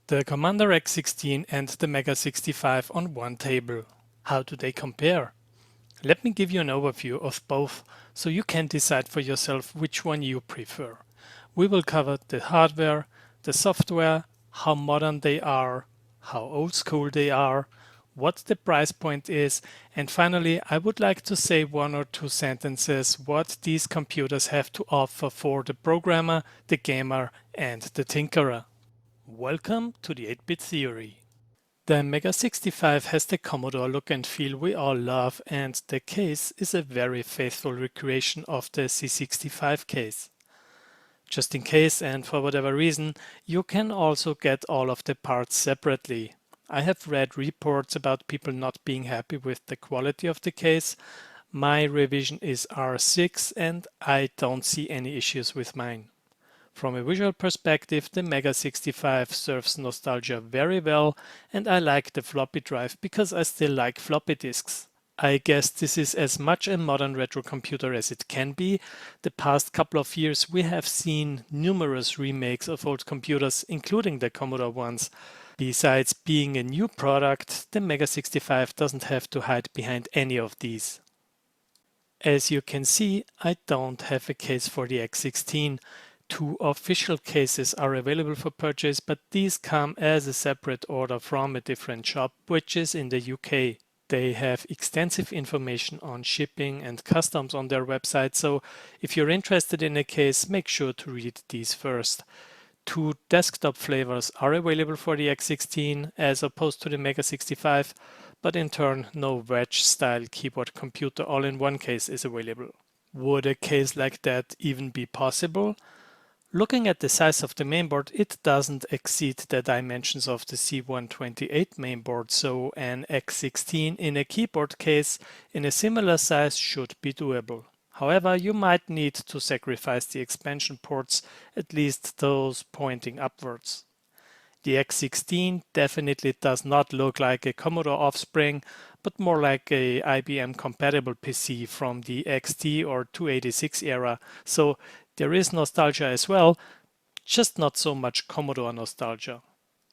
The Commodore X16 and the Mega65 on one table. How do they compare? Let me give you an overview of both so you can decide for yourself which one you prefer. We will cover the hardware, the software, how modern they are, how old school they are, what the price point is, and finally I would like to say one or two sentences what these computers have to offer for the programmer, the gamer and the tinkerer. Welcome to the 8-bit theory. The Mega65 has the Commodore look and feel we all love, and the case is a very faithful recreation of the C65 case. Just in case and for whatever reason, you can also get all of the parts separately. I have read reports about people not being happy with the quality of the case. My revision is R6 and I don't see any issues with mine. From a visual perspective, the Mega65 serves nostalgia very well, and I like the floppy drive because I still like floppy disks. I guess this is as much a modern retro computer as it can be. The past couple of years we have seen numerous remakes of old computers, including the Commodore ones. Besides being a new product, the Mega65 doesn't have to hide behind any of these. As you can see, I don't have a case for the X16. Two official cases are available for purchase, but these come as a separate order from a different shop, which is in the UK. They have extensive information on shipping and customs on their website, so if you're interested in a case, make sure to read these first. Two desktop flavors are available for the X16 as opposed to the Mega65, but in turn no wedge-style keyboard computer all-in-one case is available. Would a case like that even be possible? Looking at the size of the mainboard, it doesn't exceed the dimensions of the C128 mainboard, so an X16 in a keyboard case in a similar size should be doable. However, you might need to sacrifice the expansion ports, at least those pointing upwards. The X16 definitely does not look like a Commodore offspring, but more like a IBM compatible PC from the XT or 286 era, so there is nostalgia as well, just not so much Commodore nostalgia.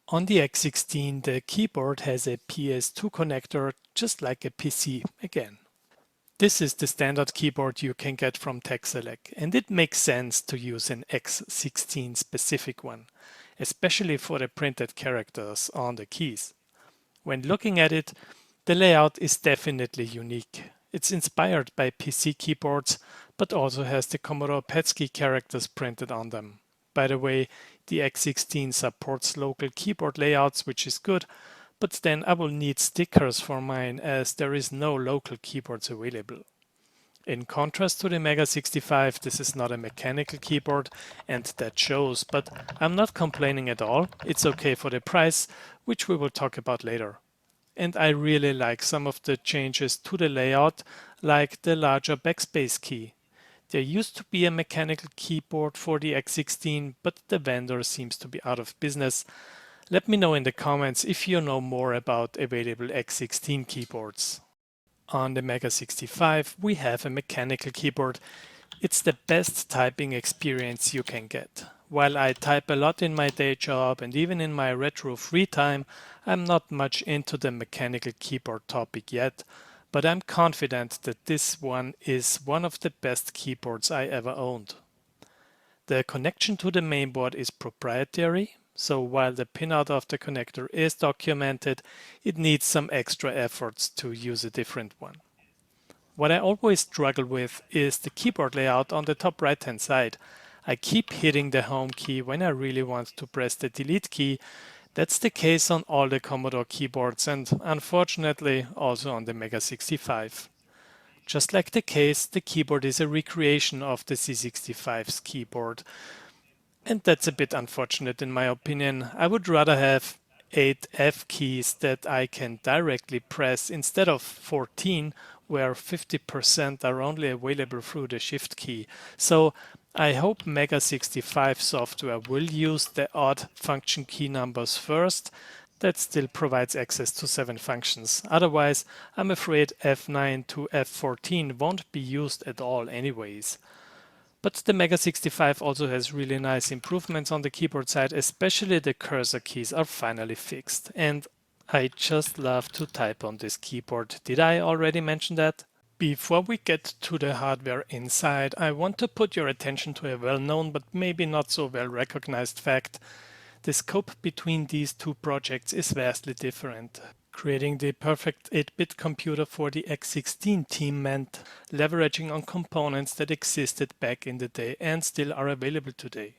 On the X16, the keyboard has a PS2 connector, just like a PC again. This is the standard keyboard you can get from TechSelect, and it makes sense to use an X16 specific one, especially for the printed characters on the keys. When looking at it, the layout is definitely unique. It's inspired by PC keyboards, but also has the Commodore Petsky characters printed on them. By the way, the X16 supports local keyboard layouts, which is good, but then I will need stickers for mine as there is no local keyboards available. In contrast to the Mega65, this is not a mechanical keyboard, and that shows, but I'm not complaining at all. It's okay for the price, which we will talk about later. And I really like some of the changes to the layout, like the larger backspace key. There used to be a mechanical keyboard for the X16, but the vendor seems to be out of business. Let me know in the comments if you know more about available X16 keyboards. On the Mega65 we have a mechanical keyboard. It's the best typing experience you can get. While I type a lot in my day job and even in my retro free time, I'm not much into the mechanical keyboard topic yet, but I'm confident that this one is one of the best keyboards I ever owned. The connection to the mainboard is proprietary, so while the pinout of the connector is documented, it needs some extra efforts to use a different one. What I always struggle with is the keyboard layout on the top right hand side. I keep hitting the home key when I really want to press the delete key. That's the case on all the Commodore keyboards and unfortunately also on the Mega65. Just like the case, the keyboard is a recreation of the C65's keyboard. And that's a bit unfortunate in my opinion. I would rather have 8 F keys that I can directly press instead of 14, where 50% are only available through the Shift key. So I hope Mega65 software will use the odd function key numbers first. That still provides access to 7 functions. Otherwise, I'm afraid F9 to F14 won't be used at all anyways. But the Mega65 also has really nice improvements on the keyboard side, especially the cursor keys are finally fixed. And I just love to type on this keyboard. Did I already mention that? Before we get to the hardware inside, I want to put your attention to a well-known but maybe not so well recognized fact. The scope between these two projects is vastly different. Creating the perfect 8-bit computer for the X16 team meant leveraging on components that existed back in the day and still are available today.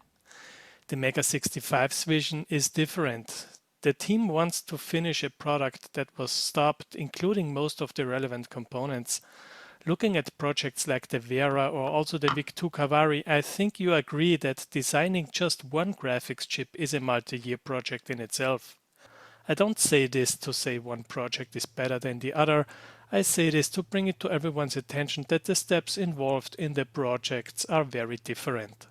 The Mega65's vision is different. The team wants to finish a product that was stopped, including most of the relevant components. Looking at projects like the VERA or also the VIC-2 Cavari, I think you agree that designing just one graphics chip is a multi-year project in itself. I don't say this to say one project is better than the other. I say this to bring it to everyone's attention that the steps involved in the projects are very different.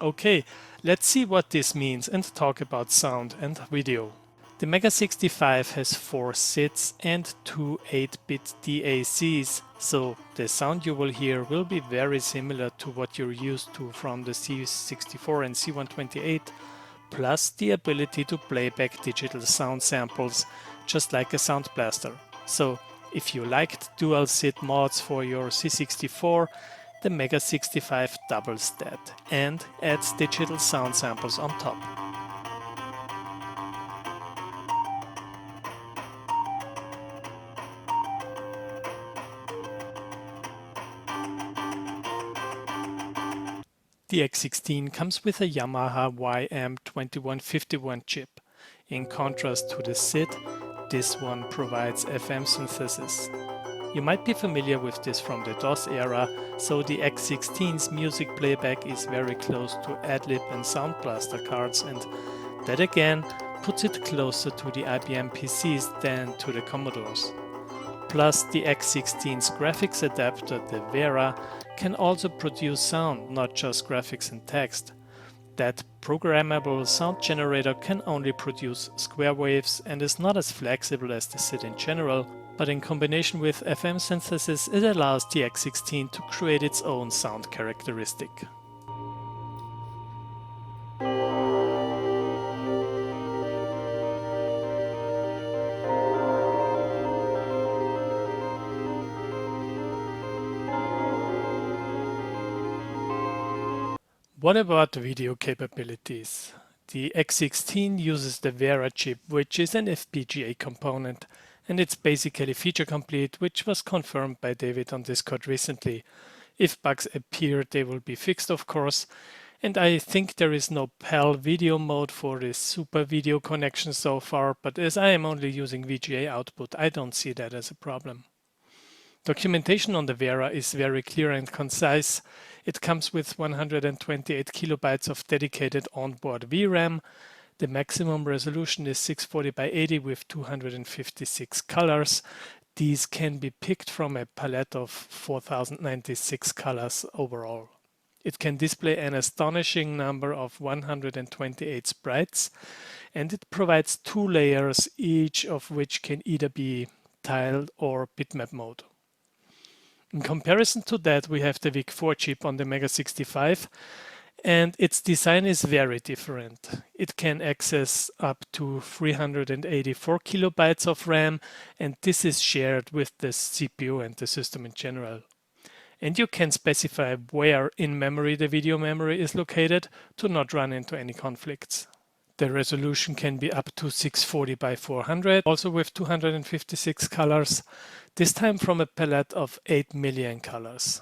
Okay, let's see what this means and talk about sound and video. The Mega65 has 4 SIDs and 2 8-bit DACs, so the sound you will hear will be very similar to what you're used to from the C64 and C128, plus the ability to play back digital sound samples, just like a Sound Blaster. So if you liked dual SID mods for your C64, the Mega65 doubles that and adds digital sound samples on top. The X16 comes with a Yamaha YM2151 chip. In contrast to the SID, this one provides FM synthesis. You might be familiar with this from the DOS era, so the X16's music playback is very close to Adlib and Sound Blaster cards, and that again puts it closer to the IBM PCs than to the Commodores. Plus, the X16's graphics adapter, the VERA, can also produce sound, not just graphics and text. That programmable sound generator can only produce square waves and is not as flexible as the SID in general, but in combination with FM synthesis it allows the X16 to create its own sound characteristic. What about video capabilities? The X16 uses the VERA chip, which is an FPGA component, and it's basically feature complete, which was confirmed by David on Discord recently. If bugs appear, they will be fixed, of course, and I think there is no PAL video mode for this super video connection so far, but as I am only using VGA output, I don't see that as a problem. Documentation on the VERA is very clear and concise. It comes with 128 kilobytes of dedicated onboard VRAM. The maximum resolution is 640 by 80 with 256 colors. These can be picked from a palette of 4096 colors overall. It can display an astonishing number of 128 sprites, and it provides 2 layers, each of which can either be tiled or bitmap mode. In comparison to that, we have the VIC-4 chip on the Mega65, and its design is very different. It can access up to 384 kilobytes of RAM, and this is shared with the CPU and the system in general. And you can specify where in memory the video memory is located to not run into any conflicts. The resolution can be up to 640 by 400, also with 256 colors, this time from a palette of 8 million colors.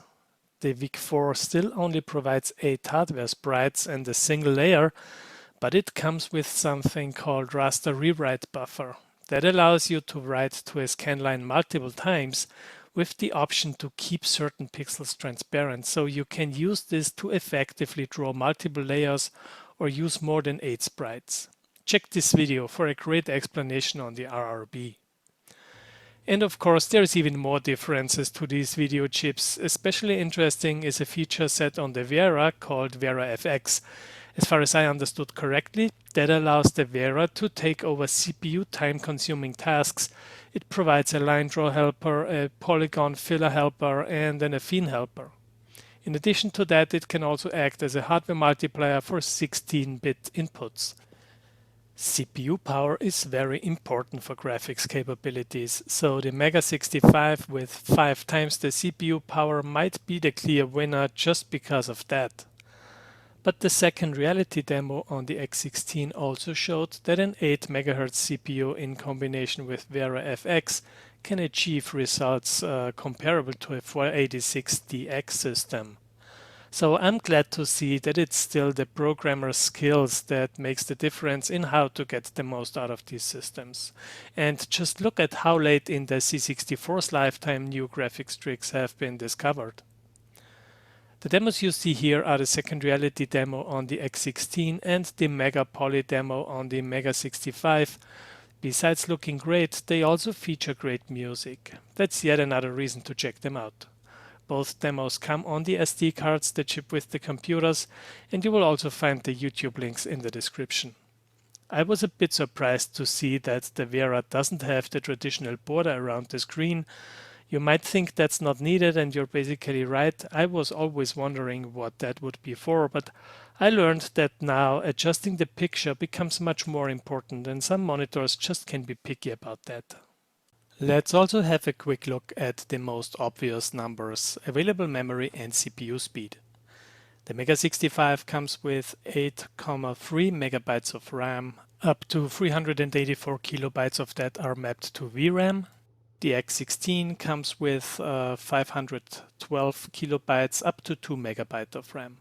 The VIC-4 still only provides 8 hardware sprites and a single layer, but it comes with something called Raster rewrite buffer. That allows you to write to a scanline multiple times with the option to keep certain pixels transparent, so you can use this to effectively draw multiple layers or use more than 8 sprites. Check this video for a great explanation on the RRB. And of course, there's even more differences to these video chips. Especially interesting is a feature set on the VERA called VERA FX. As far as I understood correctly, that allows the VERA to take over CPU time-consuming tasks. It provides a line draw helper, a polygon filler helper, and an affine helper. In addition to that, it can also act as a hardware multiplier for 16-bit inputs. CPU power is very important for graphics capabilities, so the Mega65 with 5 times the CPU power might be the clear winner just because of that. But the second reality demo on the X16 also showed that an 8 MHz CPU in combination with VERA FX can achieve results comparable to a 486DX system. So I'm glad to see that it's still the programmer's skills that makes the difference in how to get the most out of these systems. And just look at how late in the C64's lifetime new graphics tricks have been discovered. The demos you see here are the second reality demo on the X16 and the Mega Poly demo on the Mega65. Besides looking great, they also feature great music. That's yet another reason to check them out. Both demos come on the SD cards that ship with the computers, and you will also find the YouTube links in the description. I was a bit surprised to see that the VERA doesn't have the traditional border around the screen. You might think that's not needed, and you're basically right. I was always wondering what that would be for, but I learned that now adjusting the picture becomes much more important, and some monitors just can be picky about that. Let's also have a quick look at the most obvious numbers: available memory and CPU speed. The Mega65 comes with 8,3 megabytes of RAM, up to 384 kilobytes of that are mapped to VRAM. The X16 comes with 512 kilobytes, up to 2 megabytes of RAM,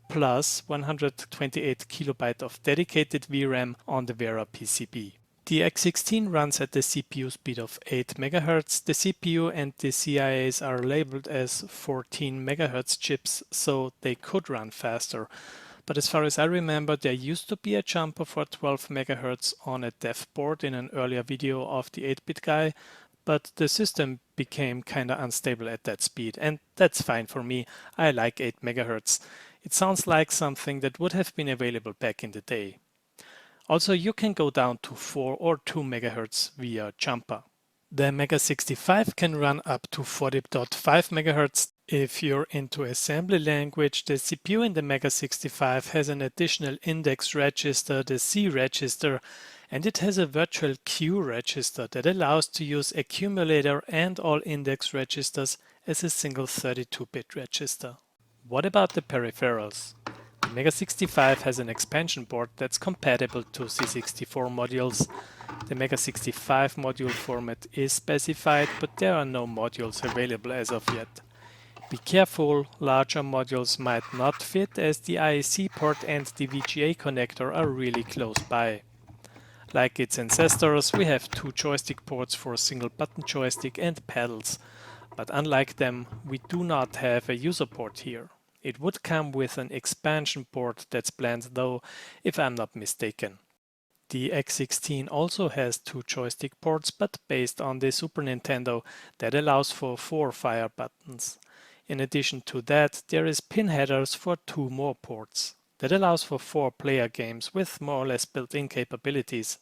plus 128 kilobytes of dedicated VRAM on the VERA PCB. The X16 runs at the CPU speed of 8 MHz. The CPU and the CIAs are labeled as 14 MHz chips, so they could run faster. But as far as I remember, there used to be a jumper for 12 MHz on a dev board in an earlier video of the 8-bit guy, but the system became kinda unstable at that speed, and that's fine for me. I like 8 MHz. It sounds like something that would have been available back in the day. Also, you can go down to 4 or 2 MHz via jumper. The Mega65 can run up to 40.5 MHz. If you're into assembly language, the CPU in the Mega65 has an additional index register, the C register, and it has a virtual Q register that allows to use accumulator and all index registers as a single 32-bit register. What about the peripherals? The Mega65 has an expansion board that's compatible to C64 modules. The Mega65 module format is specified, but there are no modules available as of yet. Be careful, larger modules might not fit, as the IEC port and the VGA connector are really close by. Like its ancestors, we have 2 joystick ports for single button joystick and paddles, but unlike them, we do not have a user port here. It would come with an expansion port that's planned though, if I'm not mistaken. The X16 also has 2 joystick ports, but based on the Super Nintendo that allows for 4 fire buttons. In addition to that, there is pin headers for 2 more ports. That allows for 4 player games with more or less built-in capabilities.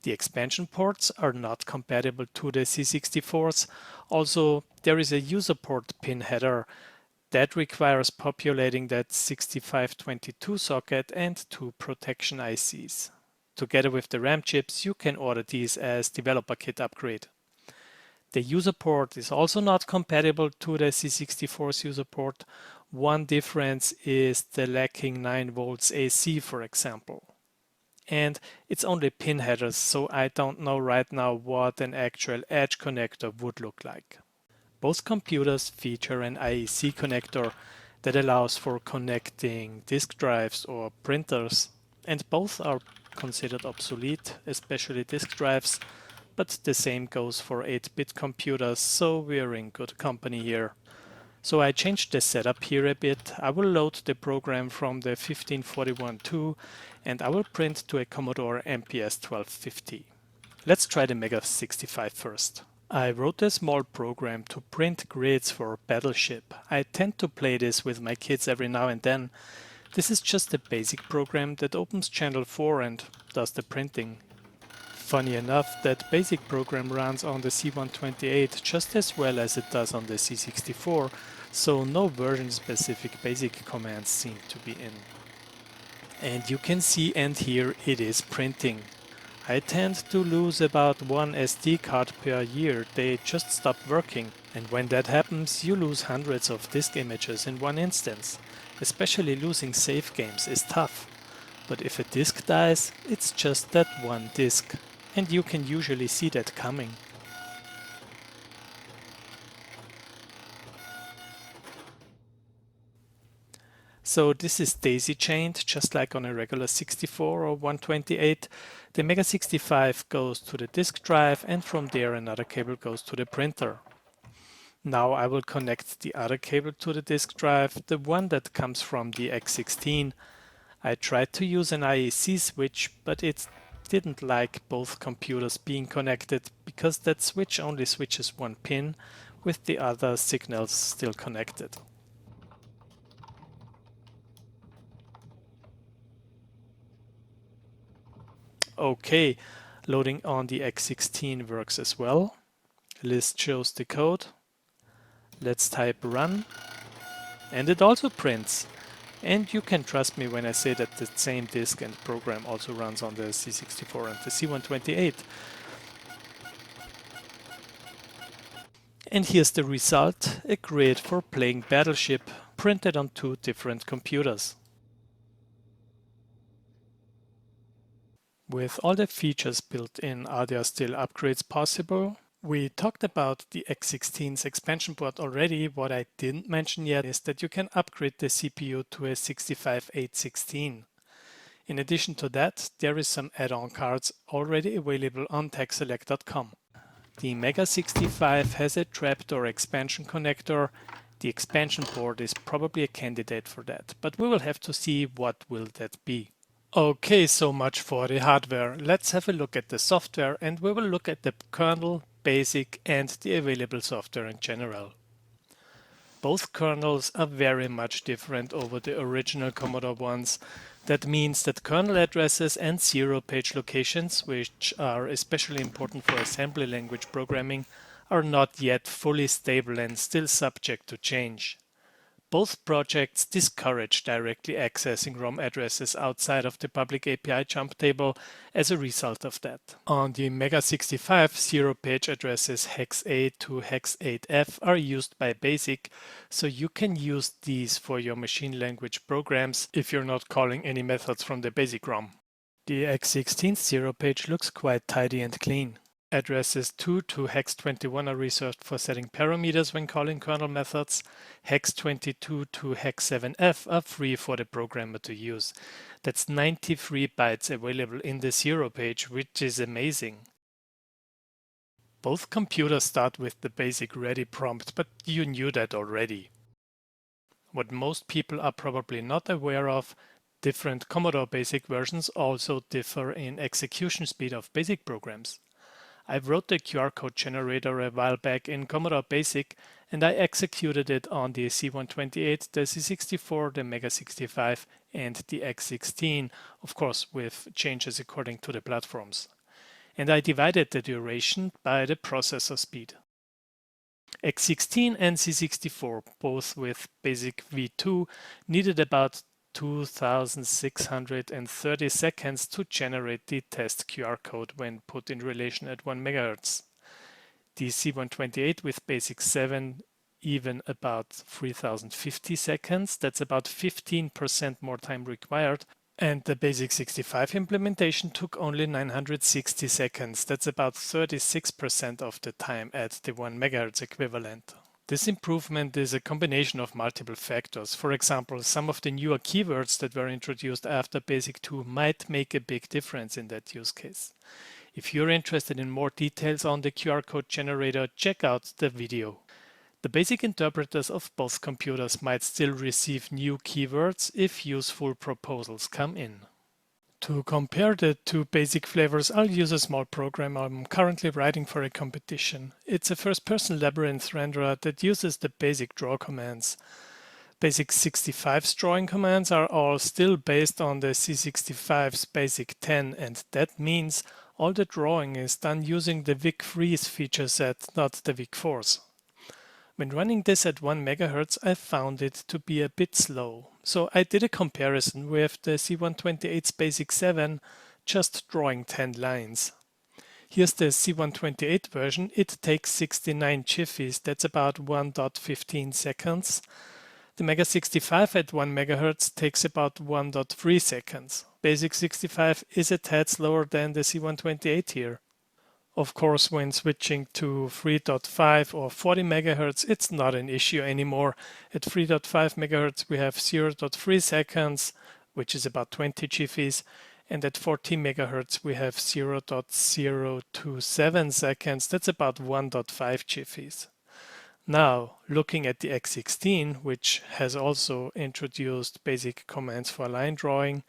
The expansion ports are not compatible to the C64s. Also, there is a user port pin header that requires populating that 6522 socket and 2 protection ICs. Together with the RAM chips, you can order these as developer kit upgrade. The user port is also not compatible to the C64's user port. One difference is the lacking 9 volts AC, for example. And it's only pin headers, so I don't know right now what an actual edge connector would look like. Both computers feature an IEC connector that allows for connecting disk drives or printers, and both are considered obsolete, especially disk drives, but the same goes for 8-bit computers, so we're in good company here. So I changed the setup here a bit. I will load the program from the 1541-2 and I will print to a Commodore MPS 1250. Let's try the Mega65 first. I wrote a small program to print grids for Battleship. I tend to play this with my kids every now and then. This is just a basic program that opens channel 4 and does the printing. Funny enough, that basic program runs on the C128 just as well as it does on the C64, so no version-specific basic commands seem to be in. And you can see and hear it is printing. I tend to lose about one SD card per year, they just stop working. And when that happens, you lose hundreds of disk images in one instance. Especially losing save games is tough. But if a disk dies, it's just that one disk. And you can usually see that coming. So this is daisy-chained, just like on a regular 64 or 128. The Mega65 goes to the disk drive, and from there another cable goes to the printer. Now I will connect the other cable to the disk drive, the one that comes from the X16. I tried to use an IEC switch, but it didn't like both computers being connected because that switch only switches one pin, with the other signals still connected. Okay, loading on the X16 works as well. List shows the code. Let's type run. And it also prints. And you can trust me when I say that the same disk and program also runs on the C64 and the C128. And here's the result, a grid for playing Battleship, printed on two different computers. With all the features built in, are there still upgrades possible? We talked about the X16's expansion board already. What I didn't mention yet is that you can upgrade the CPU to a 65816. In addition to that, there is some add-on cards already available on techselect.com. The Mega65 has a trapdoor expansion connector. The expansion board is probably a candidate for that, but we will have to see what will that be. Okay, so much for the hardware. Let's have a look at the software, and we will look at the kernel, BASIC, and the available software in general. Both kernels are very much different over the original Commodore ones. That means that kernel addresses and zero-page locations, which are especially important for assembly language programming, are not yet fully stable and still subject to change. Both projects discourage directly accessing ROM addresses outside of the public API jump table as a result of that. On the Mega65, zero-page addresses hex A to hex 8F are used by BASIC, so you can use these for your machine language programs if you're not calling any methods from the BASIC ROM. The X16 zero-page looks quite tidy and clean. Addresses 2 to hex 21 are reserved for setting parameters when calling kernel methods. Hex 22 to hex 7F are free for the programmer to use. That's 93 bytes available in the zero page, which is amazing. Both computers start with the basic ready prompt, but you knew that already. What most people are probably not aware of, different Commodore BASIC versions also differ in execution speed of BASIC programs. I wrote the QR code generator a while back in Commodore BASIC, and I executed it on the C128, the C64, the Mega65, and the X16, of course with changes according to the platforms. And I divided the duration by the processor speed. X16 and C64, both with BASIC V2, needed about 2630 seconds to generate the test QR code when put in relation at 1 MHz. The C128 with BASIC 7 even about 3050 seconds, that's about 15% more time required, and the BASIC 65 implementation took only 960 seconds, that's about 36% of the time at the 1 MHz equivalent. This improvement is a combination of multiple factors. For example, some of the newer keywords that were introduced after BASIC 2 might make a big difference in that use case. If you're interested in more details on the QR code generator, check out the video. The basic interpreters of both computers might still receive new keywords if useful proposals come in. To compare the two basic flavors, I'll use a small program I'm currently writing for a competition. It's a first-person labyrinth renderer that uses the basic draw commands. Basic 65's drawing commands are all still based on the C65's basic 10, and that means all the drawing is done using the VIC Freeze feature set, not the VIC Force. When running this at 1 MHz, I found it to be a bit slow. So I did a comparison with the C128's Basic 7, just drawing 10 lines. Here's the C128 version. It takes 69 jiffies, that's about 1.15 seconds. The Mega65 at 1 MHz takes about 1.3 seconds. Basic 65 is a tad slower than the C128 here. Of course, when switching to 3.5 or 40 MHz, it's not an issue anymore. At 3.5 MHz, we have 0.3 seconds, which is about 20 jiffies, and at 40 MHz, we have 0.027 seconds, that's about 1.5 jiffies. Now, looking at the X16, which has also introduced basic commands for line drawing,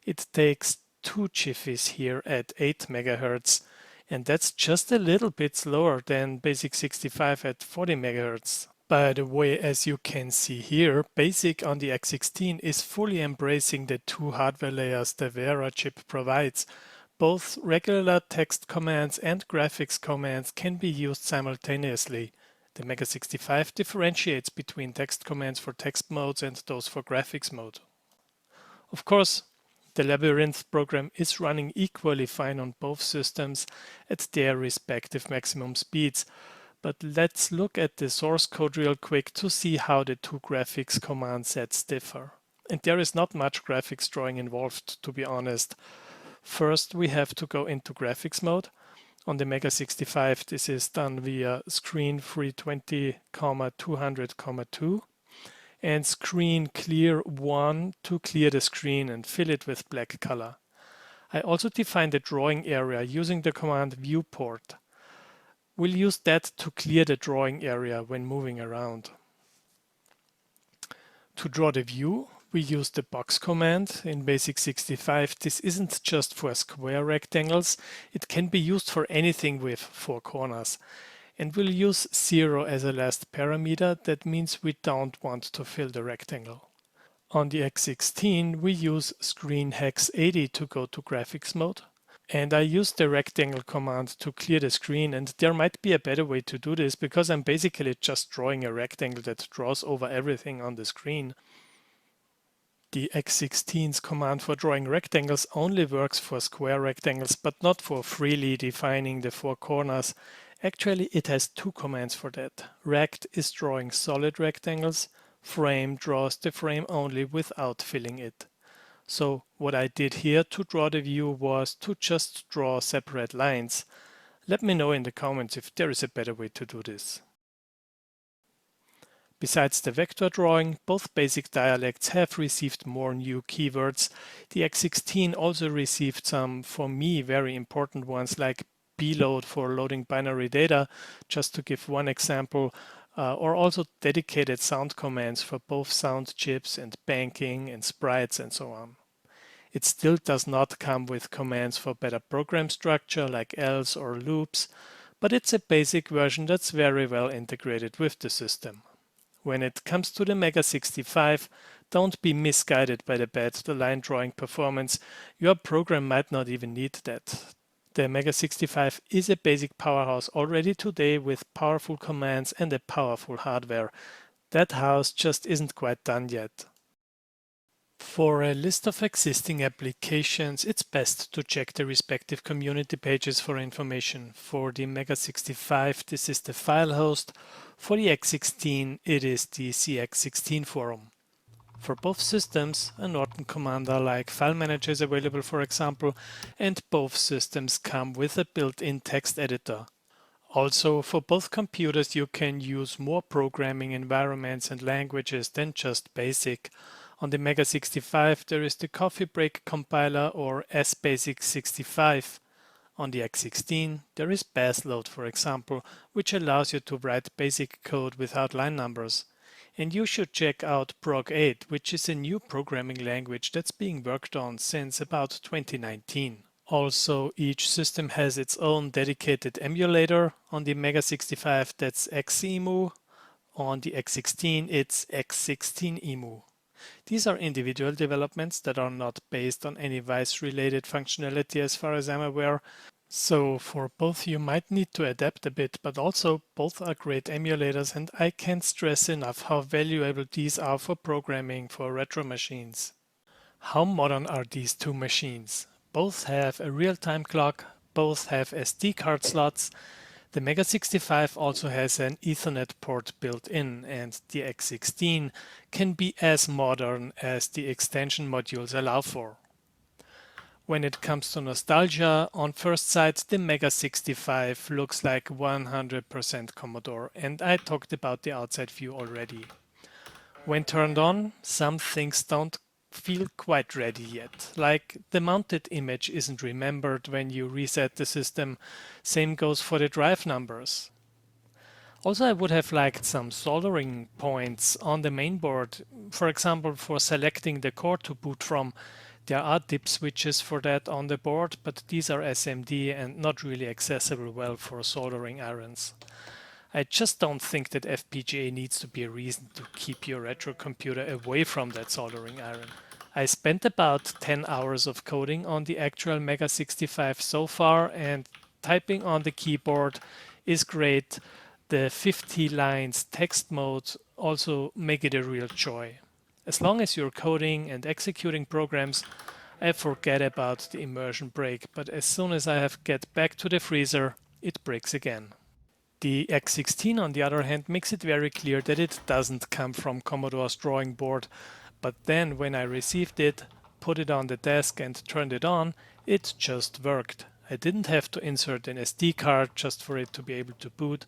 it takes 2 jiffies here at 8 MHz, and that's just a little bit slower than Basic 65 at 40 MHz. By the way, as you can see here, Basic on the X16 is fully embracing the 2 hardware layers the VERA chip provides. Both regular text commands and graphics commands can be used simultaneously. The Mega65 differentiates between text commands for text modes and those for graphics mode. Of course, the Labyrinth program is running equally fine on both systems at their respective maximum speeds, but let's look at the source code real quick to see how the 2 graphics command sets differ. And there is not much graphics drawing involved, to be honest. First, we have to go into graphics mode. On the Mega65, this is done via screen 320, 200, 2 and screen clear 1 to clear the screen and fill it with black color. I also define the drawing area using the command viewport. We'll use that to clear the drawing area when moving around. To draw the view, we use the box command in Basic 65. This isn't just for square rectangles, it can be used for anything with 4 corners. And we'll use 0 as a last parameter. That means we don't want to fill the rectangle. On the X16, we use screen hex 80 to go to graphics mode. And I use the rectangle command to clear the screen, and there might be a better way to do this because I'm basically just drawing a rectangle that draws over everything on the screen. The X16's command for drawing rectangles only works for square rectangles, but not for freely defining the 4 corners. Actually, it has 2 commands for that. Rect is drawing solid rectangles, frame draws the frame only without filling it. So what I did here to draw the view was to just draw separate lines. Let me know in the comments if there is a better way to do this. Besides the vector drawing, both basic dialects have received more new keywords. The X16 also received some, for me, very important ones like BASLOAD for loading binary data, just to give one example, or also dedicated sound commands for both sound chips and banking and sprites and so on. It still does not come with commands for better program structure like else or loops, but it's a basic version that's very well integrated with the system. When it comes to the Mega65, don't be misguided by the bad line drawing performance. Your program might not even need that. The Mega65 is a basic powerhouse already today with powerful commands and a powerful hardware. That house just isn't quite done yet. For a list of existing applications, it's best to check the respective community pages for information. For the Mega65, this is the file host. For the X16, it is the X16 forum. For both systems, a Norton commander-like file manager is available, for example, and both systems come with a built-in text editor. Also, for both computers, you can use more programming environments and languages than just BASIC. On the Mega65, there is the Coffe break compiler or sBasic65. On the X16, there is BASLOAD, for example, which allows you to write basic code without line numbers. And you should check out Prog8, which is a new programming language that's being worked on since about 2019. Also, each system has its own dedicated emulator. On the Mega65, that's Xemu. On the X16, it's X16Emu. These are individual developments that are not based on any VICE-related functionality as far as I'm aware. So for both you might need to adapt a bit, but also both are great emulators, and I can't stress enough how valuable these are for programming for retro machines. How modern are these two machines? Both have a real-time clock, both have SD card slots. The Mega65 also has an Ethernet port built in, and the X16 can be as modern as the extension modules allow for. When it comes to nostalgia, on first sight, the Mega65 looks like 100% Commodore, and I talked about the outside view already. When turned on, some things don't feel quite ready yet, like the mounted image isn't remembered when you reset the system. Same goes for the drive numbers. Also, I would have liked some soldering points on the mainboard, for example, for selecting the core to boot from. There are dip switches for that on the board, but these are SMD and not really accessible well for soldering irons. I just don't think that FPGA needs to be a reason to keep your retro computer away from that soldering iron. I spent about 10 hours of coding on the actual Mega65 so far, and typing on the keyboard is great. The 50 lines text mode also make it a real joy. As long as you're coding and executing programs, I forget about the immersion break, but as soon as I have get back to the freezer, it breaks again. The X16, on the other hand, makes it very clear that it doesn't come from Commodore's drawing board, but then when I received it, put it on the desk and turned it on, it just worked. I didn't have to insert an SD card just for it to be able to boot.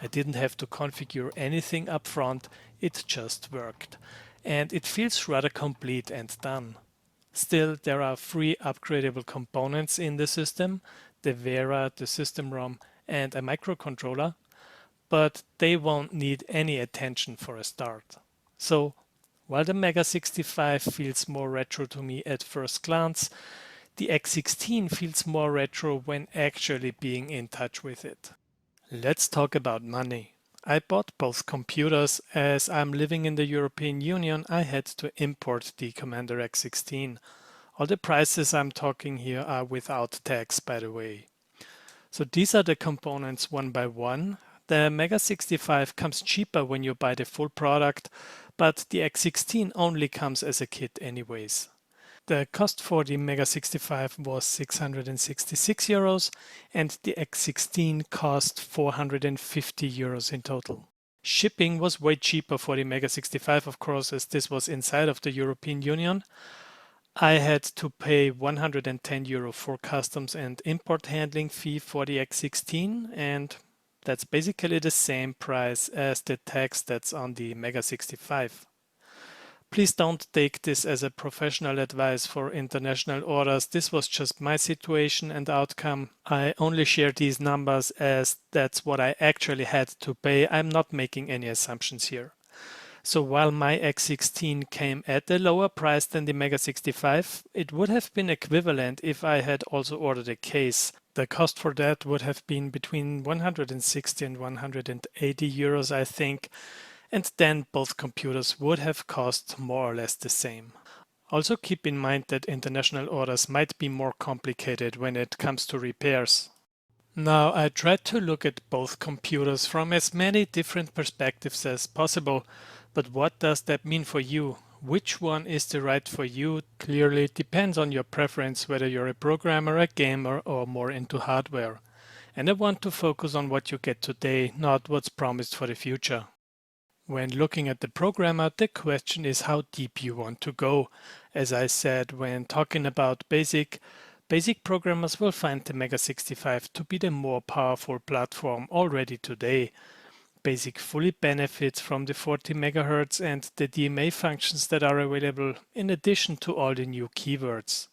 I didn't have to configure anything up front, it just worked. And it feels rather complete and done. Still, there are free upgradable components in the system, the VERA, the system ROM, and a microcontroller, but they won't need any attention for a start. So, while the Mega65 feels more retro to me at first glance, the X16 feels more retro when actually being in touch with it. Let's talk about money. I bought both computers. As I'm living in the European Union, I had to import the Commander X16. All the prices I'm talking here are without tax, by the way. So these are the components one by one. The Mega65 comes cheaper when you buy the full product, but the X16 only comes as a kit anyways. The cost for the Mega65 was 666 euros and the X16 cost 450 euros in total. Shipping was way cheaper for the Mega65, of course, as this was inside of the European Union. I had to pay 110 euro for customs and import handling fee for the X16, and that's basically the same price as the tax that's on the Mega65. Please don't take this as a professional advice for international orders. This was just my situation and outcome. I only share these numbers as that's what I actually had to pay. I'm not making any assumptions here. So while my X16 came at a lower price than the Mega65, it would have been equivalent if I had also ordered a case. The cost for that would have been between 160 and 180 euros, I think, and then both computers would have cost more or less the same. Also keep in mind that international orders might be more complicated when it comes to repairs. Now, I tried to look at both computers from as many different perspectives as possible, but what does that mean for you? Which one is the right for you clearly depends on your preference, whether you're a programmer, a gamer, or more into hardware. And I want to focus on what you get today, not what's promised for the future. When looking at the programmer, the question is how deep you want to go. As I said, when talking about basic programmers will find the Mega65 to be the more powerful platform already today. Basic fully benefits from the 40 MHz and the DMA functions that are available, in addition to all the new keywords.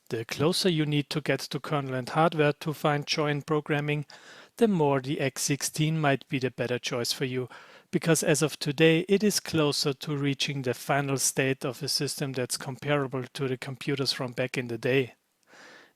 The closer you need to get to kernel and hardware to find joy in programming, the more the X16 might be the better choice for you, because as of today it is closer to reaching the final state of a system that's comparable to the computers from back in the day.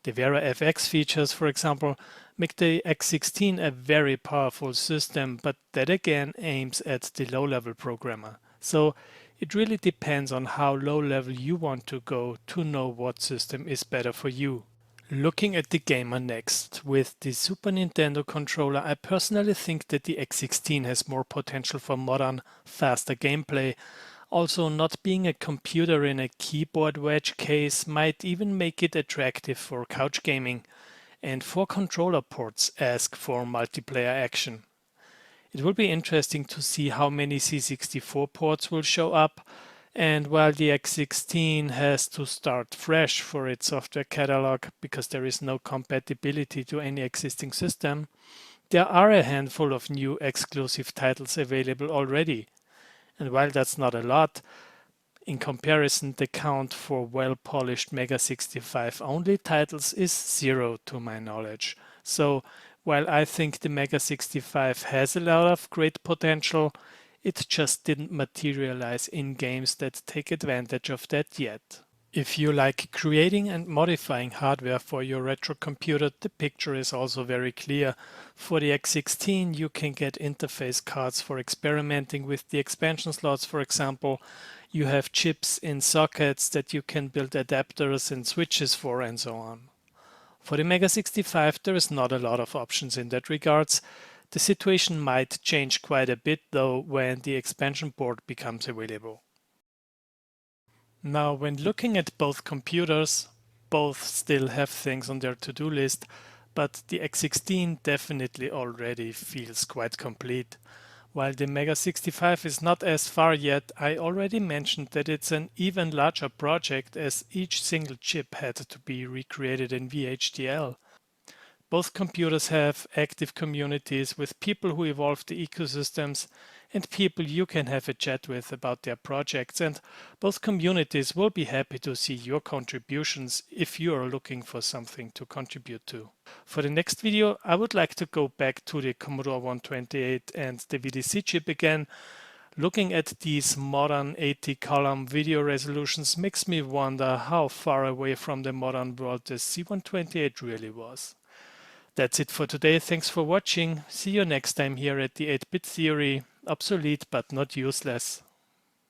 The VERA FX features, for example, make the X16 a very powerful system, but that again aims at the low-level programmer. So it really depends on how low level you want to go to know what system is better for you. Looking at the gamer next, with the Super Nintendo controller, I personally think that the X16 has more potential for modern, faster gameplay. Also, not being a computer in a keyboard wedge case might even make it attractive for couch gaming. And 4 controller ports ask for multiplayer action. It will be interesting to see how many C64 ports will show up, and while the X16 has to start fresh for its software catalog because there is no compatibility to any existing system, there are a handful of new exclusive titles available already. And while that's not a lot, in comparison, the count for well-polished Mega65 only titles is 0 to my knowledge. So while I think the Mega65 has a lot of great potential, it just didn't materialize in games that take advantage of that yet. If you like creating and modifying hardware for your retro computer, the picture is also very clear. For the X16, you can get interface cards for experimenting with the expansion slots, for example. You have chips in sockets that you can build adapters and switches for, and so on. For the Mega65, there is not a lot of options in that regards. The situation might change quite a bit though when the expansion board becomes available. Now, when looking at both computers, both still have things on their to-do list, but the X16 definitely already feels quite complete. While the Mega65 is not as far yet, I already mentioned that it's an even larger project as each single chip had to be recreated in VHDL. Both computers have active communities with people who evolve the ecosystems and people you can have a chat with about their projects, and both communities will be happy to see your contributions if you are looking for something to contribute to. For the next video, I would like to go back to the Commodore 128 and the VDC chip again. Looking at these modern 80-column video resolutions makes me wonder how far away from the modern world the C128 really was. That's it for today. Thanks for watching. See you next time here at the 8-Bit Theory. Obsolete but not useless.